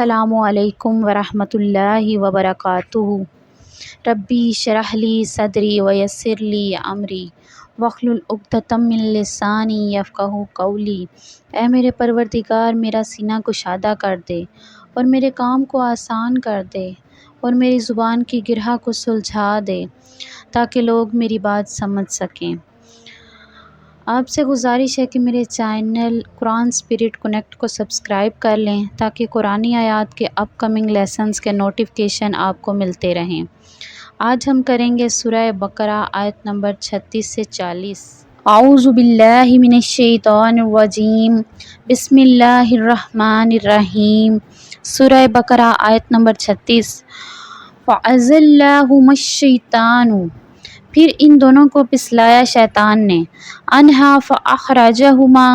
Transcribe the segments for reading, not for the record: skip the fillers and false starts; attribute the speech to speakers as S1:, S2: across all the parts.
S1: السلام علیکم ورحمۃ اللہ وبرکاتہ۔ ربی اشرح لی صدری ویسر لی امری واحلل عقدۃ من لسانی یفقہوا قولی۔ اے میرے پروردگار، میرا سینہ کشادہ کر دے اور میرے کام کو آسان کر دے اور میری زبان کی گرہ کو سلجھا دے تاکہ لوگ میری بات سمجھ سکیں۔ آپ سے گزارش ہے کہ میرے چینل قرآن اسپرٹ کنیکٹ کو سبسکرائب کر لیں تاکہ قرآنی آیات کے اپ کمنگ لیسنز کے نوٹیفیکیشن آپ کو ملتے رہیں۔ آج ہم کریں گے سورہ بقرہ آیت نمبر 36 سے 40۔ اعوذ باللہ من الشیطان الرجیم، بسم اللہ الرحمن الرحیم۔ سورہ بقرہ آیت نمبر 36۔ فَأَزَلَّهُمَا الشَّيْطَانُ، پھر ان دونوں کو پسلایا شیطان نے، انہا فَأَخْرَجَهُمَا،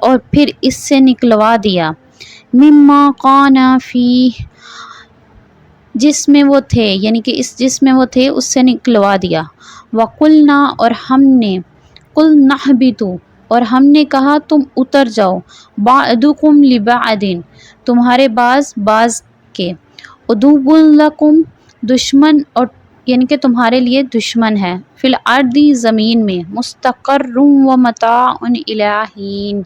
S1: اور پھر اس سے نکلوا دیا، مما كانا فیہ، جس میں وہ تھے، یعنی کہ جس میں وہ تھے اس سے نکلوا دیا۔ وَقُلْنَا، اور ہم نے، قُلْنَا اهْبِطُوا، اور ہم نے کہا تم اتر جاؤ، بَعْضُكُمْ لِبَعْضٍ، تمہارے بعض کے، عُدُوٌّ لَكُمْ، دشمن، اور یعنی کہ تمہارے لیے دشمن ہے، فی الارض، زمین میں، مستقر و متاع الی حین،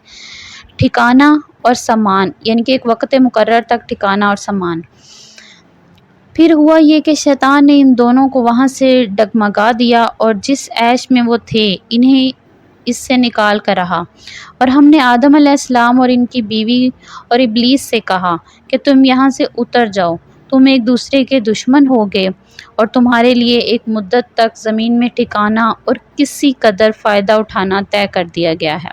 S1: ٹھکانہ اور سامان، یعنی کہ ایک وقت مقرر تک ٹھکانہ اور سامان۔ پھر ہوا یہ کہ شیطان نے ان دونوں کو وہاں سے ڈگمگا دیا اور جس عیش میں وہ تھے انہیں اس سے نکال کر رہا، اور ہم نے آدم علیہ السلام اور ان کی بیوی اور ابلیس سے کہا کہ تم یہاں سے اتر جاؤ، تم ایک دوسرے کے دشمن ہوگے اور تمہارے لیے ایک مدت تک زمین میں ٹھکانہ اور کسی قدر فائدہ اٹھانا طے کر دیا گیا ہے۔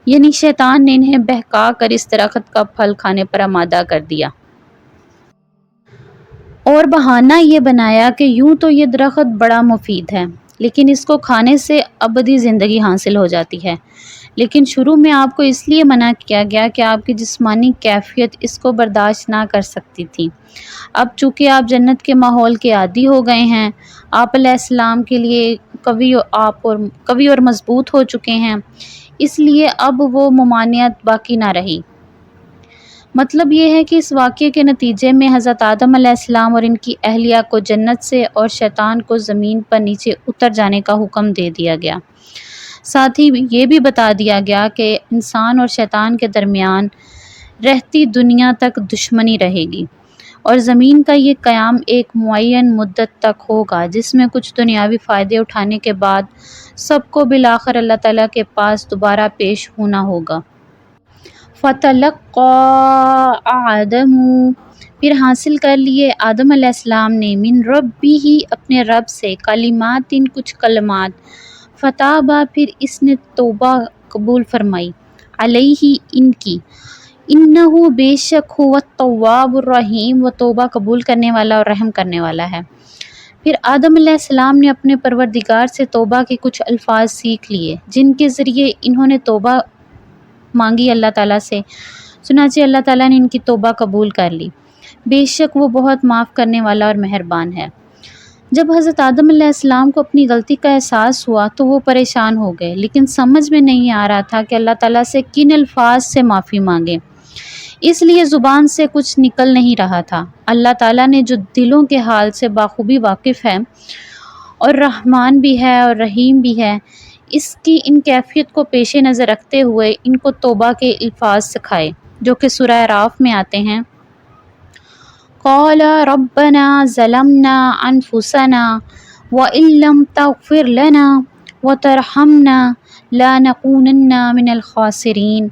S1: یعنی شیطان نے انہیں بہکا کر اس درخت کا پھل کھانے پر آمادہ کر دیا اور بہانہ یہ بنایا کہ یوں تو یہ درخت بڑا مفید ہے، لیکن اس کو کھانے سے ابدی زندگی حاصل ہو جاتی ہے، لیکن شروع میں آپ کو اس لیے منع کیا گیا کہ آپ کی جسمانی کیفیت اس کو برداشت نہ کر سکتی تھی۔ اب چونکہ آپ جنت کے ماحول کے عادی ہو گئے ہیں، آپ علیہ السلام کے لیے قوی اور مضبوط ہو چکے ہیں، اس لیے اب وہ ممانعت باقی نہ رہی۔ مطلب یہ ہے کہ اس واقعے کے نتیجے میں حضرت آدم علیہ السلام اور ان کی اہلیہ کو جنت سے اور شیطان کو زمین پر نیچے اتر جانے کا حکم دے دیا گیا۔ ساتھ ہی یہ بھی بتا دیا گیا کہ انسان اور شیطان کے درمیان رہتی دنیا تک دشمنی رہے گی، اور زمین کا یہ قیام ایک معین مدت تک ہوگا جس میں کچھ دنیاوی فائدے اٹھانے کے بعد سب کو بالآخر اللہ تعالیٰ کے پاس دوبارہ پیش ہونا ہوگا۔ فَتَلَقَّىٰ آدَمُ، پھر حاصل کر لیے آدم علیہ السلام نے، من ربہ، اپنے رب سے، کلمات، کچھ کلمات، فتاب، پھر اس نے توبہ قبول فرمائی، علیہ، ان کی، انہ، بے شک، هو التواب الرحیم، وہ توبہ قبول کرنے والا اور رحم کرنے والا ہے۔ پھر آدم علیہ السلام نے اپنے پروردگار سے توبہ کے کچھ الفاظ سیکھ لیے جن کے ذریعے انہوں نے توبہ مانگی اللہ تعالیٰ سے، چنانچہ اللہ تعالیٰ نے ان کی توبہ قبول کر لی، بے شک وہ بہت معاف کرنے والا اور مہربان ہے۔ جب حضرت آدم علیہ السلام کو اپنی غلطی کا احساس ہوا تو وہ پریشان ہو گئے، لیکن سمجھ میں نہیں آ رہا تھا کہ اللہ تعالیٰ سے کن الفاظ سے معافی مانگیں، اس لیے زبان سے کچھ نکل نہیں رہا تھا۔ اللہ تعالیٰ نے جو دلوں کے حال سے بخوبی واقف ہے اور رحمان بھی ہے اور رحیم بھی ہے، اس کی ان کیفیت کو پیش نظر رکھتے ہوئے ان کو توبہ کے الفاظ سکھائے جو کہ سورہ اعراف میں آتے ہیں۔ قَالَ رَبَّنَا ظَلَمْنَا أَنفُسَنَا وَإِن لَّمْ تَغْفِرْ لَنَا وَتَرْحَمْنَا لَنَكُونَنَّ مِنَ الْخَاسِرِينَ،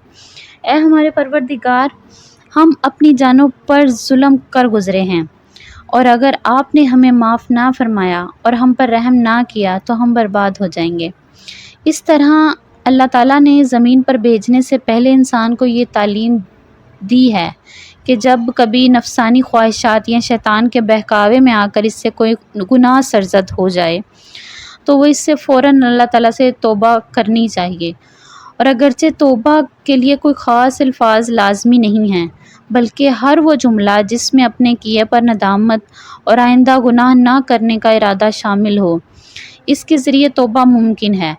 S1: اے ہمارے پروردگار، ہم اپنی جانوں پر ظلم کر گزرے ہیں، اور اگر آپ نے ہمیں معاف نہ فرمایا اور ہم پر رحم نہ کیا تو ہم برباد ہو جائیں گے۔ اس طرح اللہ تعالیٰ نے زمین پر بھیجنے سے پہلے انسان کو یہ تعلیم دی ہے کہ جب کبھی نفسانی خواہشات یا شیطان کے بہکاوے میں آ کر اس سے کوئی گناہ سرزد ہو جائے تو وہ اس سے فوراً اللہ تعالیٰ سے توبہ کرنی چاہیے، اور اگرچہ توبہ کے لیے کوئی خاص الفاظ لازمی نہیں ہیں، بلکہ ہر وہ جملہ جس میں اپنے کیے پر ندامت اور آئندہ گناہ نہ کرنے کا ارادہ شامل ہو، اس کے ذریعے توبہ ممکن ہے،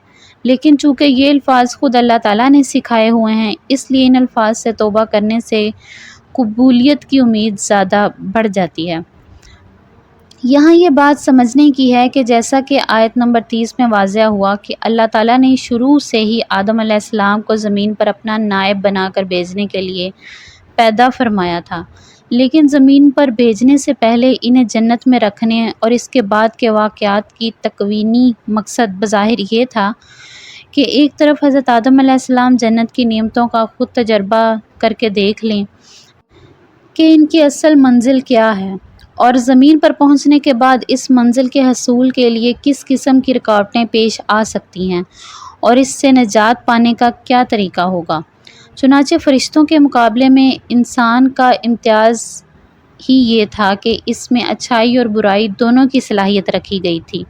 S1: لیکن چونکہ یہ الفاظ خود اللہ تعالیٰ نے سکھائے ہوئے ہیں، اس لیے ان الفاظ سے توبہ کرنے سے قبولیت کی امید زیادہ بڑھ جاتی ہے۔ یہاں یہ بات سمجھنے کی ہے کہ جیسا کہ آیت نمبر 30 میں واضح ہوا کہ اللہ تعالیٰ نے شروع سے ہی آدم علیہ السلام کو زمین پر اپنا نائب بنا کر بھیجنے کے لیے پیدا فرمایا تھا، لیکن زمین پر بھیجنے سے پہلے انہیں جنت میں رکھنے اور اس کے بعد کے واقعات کی تکوینی مقصد بظاہر یہ تھا کہ ایک طرف حضرت آدم علیہ السلام جنت کی نعمتوں کا خود تجربہ کر کے دیکھ لیں کہ ان کی اصل منزل کیا ہے، اور زمین پر پہنچنے کے بعد اس منزل کے حصول کے لیے کس قسم کی رکاوٹیں پیش آ سکتی ہیں اور اس سے نجات پانے کا کیا طریقہ ہوگا۔ چنانچہ فرشتوں کے مقابلے میں انسان کا امتیاز ہی یہ تھا کہ اس میں اچھائی اور برائی دونوں کی صلاحیت رکھی گئی تھی،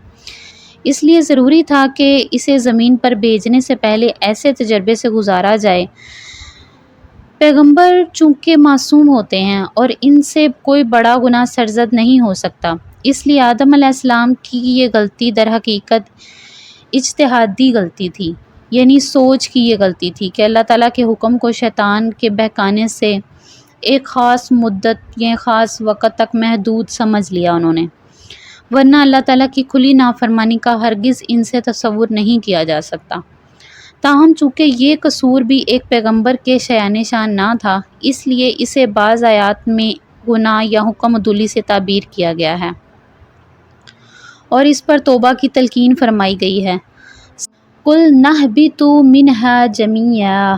S1: اس لیے ضروری تھا کہ اسے زمین پر بھیجنے سے پہلے ایسے تجربے سے گزارا جائے۔ پیغمبر چونکہ معصوم ہوتے ہیں اور ان سے کوئی بڑا گناہ سرزد نہیں ہو سکتا، اس لیے آدم علیہ السلام کی یہ غلطی در حقیقت اجتہادی غلطی تھی، یعنی سوچ کی یہ غلطی تھی کہ اللہ تعالیٰ کے حکم کو شیطان کے بہکانے سے ایک خاص مدت یا خاص وقت تک محدود سمجھ لیا انہوں نے، ورنہ اللہ تعالیٰ کی کھلی نافرمانی کا ہرگز ان سے تصور نہیں کیا جا سکتا۔ تاہم چونکہ یہ قصور بھی ایک پیغمبر کے شایان شان نہ تھا، اس لیے اسے بعض آیات میں گناہ یا حکم عدولی سے تعبیر کیا گیا ہے اور اس پر توبہ کی تلقین فرمائی گئی ہے۔ قُلْ نَهْبِطُوا مِنْهَا جَمِيعًا،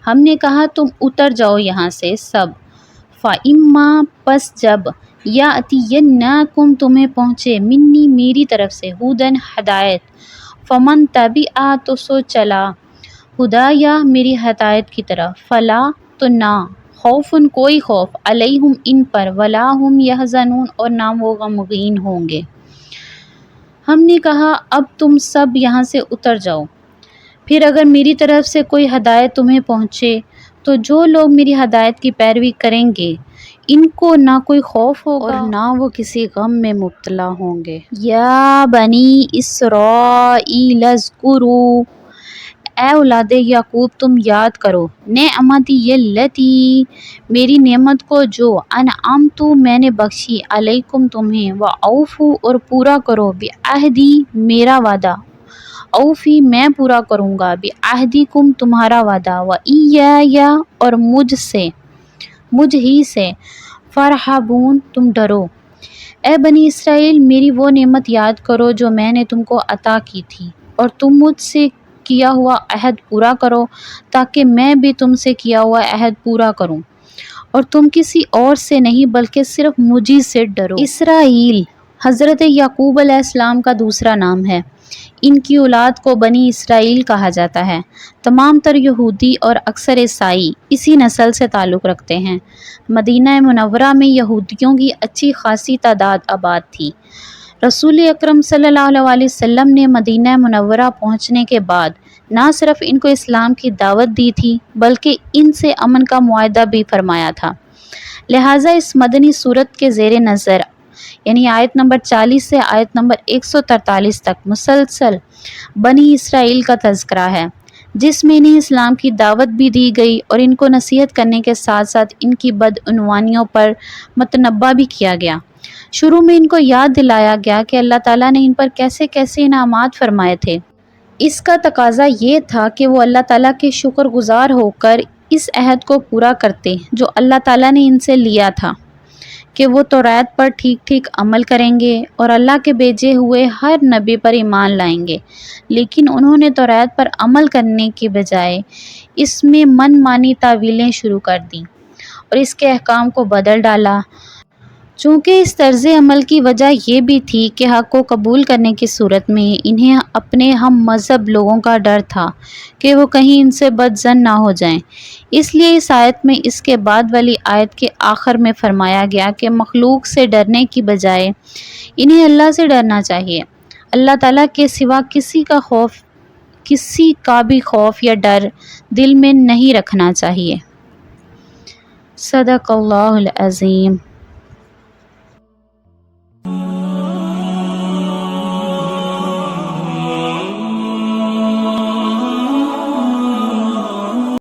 S1: ہم نے کہا تم اتر جاؤ یہاں سے سب، فَإِمَّا پس جب، یَأْتِیَنَّکُم تمہیں پہنچے، مِنِّی میری طرف سے، ہُدًى ہدایت، فَمَن تَبِعَ تو سو چلا، ہدایا میری ہدایت کی طرف، فَلا تو نہ، خوفٌ کوئی خوف، علیہم ان پر، ولا ہم یحزنون اور نہ وہ غمگین ہوں گے۔ ہم نے کہا اب تم سب یہاں سے اتر جاؤ، پھر اگر میری طرف سے کوئی ہدایت تمہیں پہنچے تو جو لوگ میری ہدایت کی پیروی کریں گے ان کو نہ کوئی خوف ہوگا اور نہ وہ کسی غم میں مبتلا ہوں گے۔ یا بنی اسرائیل اذکروا، اے اولاد یعقوب تم یاد کرو، نعمتی التی میری نعمت کو جو، انعمت میں نے بخشی، علیکم تمہیں، واوفوا اور پورا کرو، بعہدی میرا وعدہ، اوفی میں پورا کروں گا، بعہدکم تمہارا وعدہ، وایایا اور مجھ ہی سے، فارہبون تم ڈرو۔ اے بنی اسرائیل میری وہ نعمت یاد کرو جو میں نے تم کو عطا کی تھی، اور تم مجھ سے کیا ہوا عہد پورا کرو تاکہ میں بھی تم سے کیا ہوا عہد پورا کروں، اور تم کسی اور سے نہیں بلکہ صرف مجھی سے ڈرو۔ اسرائیل حضرت یعقوب علیہ السلام کا دوسرا نام ہے، ان کی اولاد کو بنی اسرائیل کہا جاتا ہے۔ تمام تر یہودی اور اکثر عیسائی اسی نسل سے تعلق رکھتے ہیں۔ مدینہ منورہ میں یہودیوں کی اچھی خاصی تعداد آباد تھی۔ رسول اکرم صلی اللہ علیہ وسلم نے مدینہ منورہ پہنچنے کے بعد نہ صرف ان کو اسلام کی دعوت دی تھی بلکہ ان سے امن کا معاہدہ بھی فرمایا تھا، لہٰذا اس مدنی سورت کے زیر نظر یعنی آیت نمبر 40 سے آیت نمبر 143 تک مسلسل بنی اسرائیل کا تذکرہ ہے، جس میں انہیں اسلام کی دعوت بھی دی گئی اور ان کو نصیحت کرنے کے ساتھ ساتھ ان کی بدعنوانیوں پر متنبہ بھی کیا گیا۔ شروع میں ان کو یاد دلایا گیا کہ اللہ تعالیٰ نے ان پر کیسے کیسے انعامات فرمائے تھے۔ اس کا تقاضا یہ تھا کہ وہ اللہ تعالیٰ کے شکر گزار ہو کر اس عہد کو پورا کرتے جو اللہ تعالیٰ نے ان سے لیا تھا کہ وہ توریت پر ٹھیک ٹھیک عمل کریں گے اور اللہ کے بھیجے ہوئے ہر نبی پر ایمان لائیں گے، لیکن انہوں نے توریت پر عمل کرنے کی بجائے اس میں من مانی تعویلیں شروع کر دیں اور اس کے احکام کو بدل ڈالا۔ چونکہ اس طرز عمل کی وجہ یہ بھی تھی کہ حق کو قبول کرنے کی صورت میں انہیں اپنے ہم مذہب لوگوں کا ڈر تھا کہ وہ کہیں ان سے بدظن نہ ہو جائیں، اس لیے اس آیت میں اس کے بعد والی آیت کے آخر میں فرمایا گیا کہ مخلوق سے ڈرنے کی بجائے انہیں اللہ سے ڈرنا چاہیے، اللہ تعالیٰ کے سوا کسی کا بھی خوف یا ڈر دل میں نہیں رکھنا چاہیے۔ صدق اللہ العظیم۔